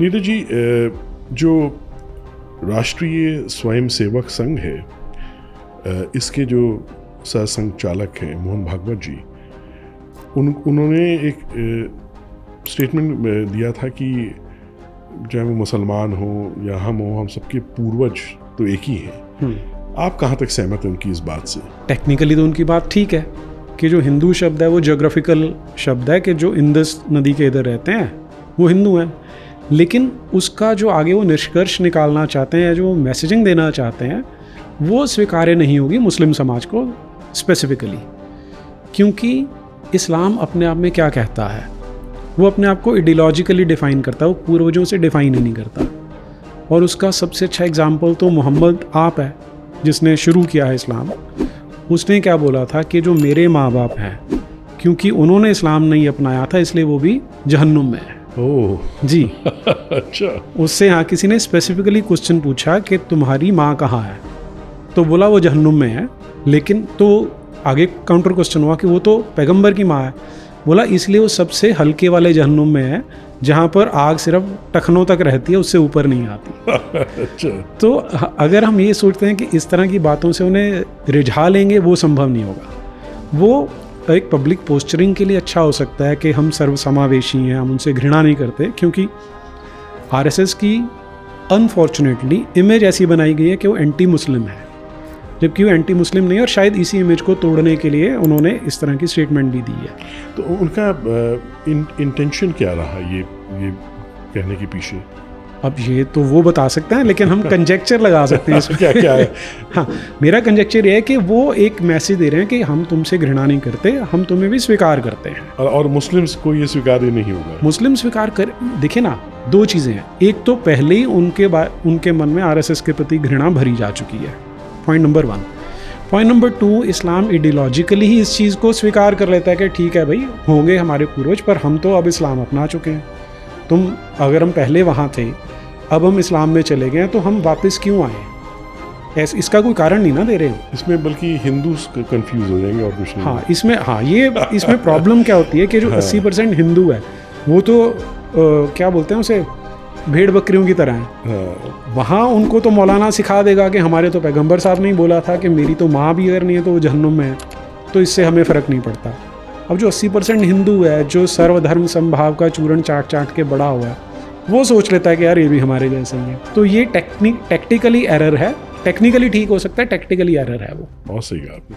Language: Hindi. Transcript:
नीरज जी, जो राष्ट्रीय स्वयंसेवक संघ है, इसके जो सरसंघचालक हैं मोहन भागवत जी, उन्होंने एक स्टेटमेंट दिया था कि चाहे वो मुसलमान हो या हम हो, हम सबके पूर्वज तो एक ही हैं। आप कहाँ तक सहमत हैं उनकी इस बात से? टेक्निकली तो उनकी बात ठीक है कि जो हिंदू शब्द है वो ज्योग्राफिकल शब्द है, कि जो इंदस नदी के इधर रहते हैं वो हिंदू हैं, लेकिन उसका जो आगे वो निष्कर्ष निकालना चाहते हैं, जो मैसेजिंग देना चाहते हैं, वो स्वीकार्य नहीं होगी मुस्लिम समाज को स्पेसिफिकली। क्योंकि इस्लाम अपने आप में क्या कहता है, वो अपने आप को आइडियोलॉजिकली डिफ़ाइन करता है, वो पूर्वजों से डिफ़ाइन ही नहीं करता। और उसका सबसे अच्छा एग्जाम्पल तो मोहम्मद आप है, जिसने शुरू किया है इस्लाम। उसने क्या बोला था कि जो मेरे माँ बाप हैं, क्योंकि उन्होंने इस्लाम नहीं अपनाया था इसलिए वो भी जहन्नुम में है। ओह जी। अच्छा। उससे यहाँ किसी ने स्पेसिफिकली क्वेश्चन पूछा कि तुम्हारी माँ कहाँ है, तो बोला वो जहन्नुम में है। लेकिन तो आगे काउंटर क्वेश्चन हुआ कि वो तो पैगंबर की माँ है। बोला इसलिए वो सबसे हल्के वाले जहन्नुम में है, जहाँ पर आग सिर्फ टखनों तक रहती है, उससे ऊपर नहीं आती। अच्छा। तो अगर हम ये सोचते हैं कि इस तरह की बातों से उन्हें रिझा लेंगे, वो संभव नहीं होगा। वो एक पब्लिक पोस्चरिंग के लिए अच्छा हो सकता है कि हम सर्वसमावेशी हैं, हम उनसे घृणा नहीं करते, क्योंकि आरएसएस की अनफॉर्चुनेटली इमेज ऐसी बनाई गई है कि वो एंटी मुस्लिम है, जबकि वो एंटी मुस्लिम नहीं है। और शायद इसी इमेज को तोड़ने के लिए उन्होंने इस तरह की स्टेटमेंट भी दी है। तो उनका इंटेंशन क्या रहा ये कहने के पीछे? अब ये तो वो बता सकते हैं, लेकिन हम कंजेक्चर लगा सकते हैं इसमें। क्या है? हाँ, मेरा कंजेक्चर ये है कि वो एक मैसेज दे रहे हैं कि हम तुमसे घृणा नहीं करते, हम तुम्हें भी स्वीकार करते हैं। और मुस्लिम्स को ये स्वीकार्य नहीं होगा। मुस्लिम स्वीकार कर, देखिए ना, दो चीज़ें हैं। एक तो पहले ही उनके मन में आरएसएस के प्रति घृणा भरी जा चुकी है, पॉइंट नंबर 1। पॉइंट नंबर 2, इस्लाम आइडियोलॉजिकली ही इस चीज़ को स्वीकार कर लेता है कि ठीक है भाई, होंगे हमारे पूर्वज, पर हम तो अब इस्लाम अपना चुके हैं। अगर हम पहले वहाँ थे, अब हम इस्लाम में चले गए, तो हम वापस क्यों आए? इसका कोई कारण नहीं ना दे रहे हैं इसमें, बल्कि हिंदू कंफ्यूज हो जाएंगे और कुछ नहीं। हाँ, इसमें प्रॉब्लम क्या होती है कि जो 80% हिंदू है वो तो क्या बोलते हैं उसे, भेड़ बकरियों की तरह है। वहाँ उनको तो मौलाना सिखा देगा कि हमारे तो पैगंबर साहब ने ही बोला था कि मेरी तो माँ भी अगर नहीं है तो वो जहन्नुम में है, तो इससे हमें फ़र्क नहीं पड़ता। अब जो 80% हिंदू है, जो सर्वधर्म समभाव का चूरण चाट चाट के बड़ा हुआ है, वो सोच लेता है कि यार ये भी हमारे जैसे ही है। तो ये टैक्टिकली एरर है। टेक्निकली ठीक हो सकता है, टैक्टिकली एरर है वो। बहुत सही कहा आपने।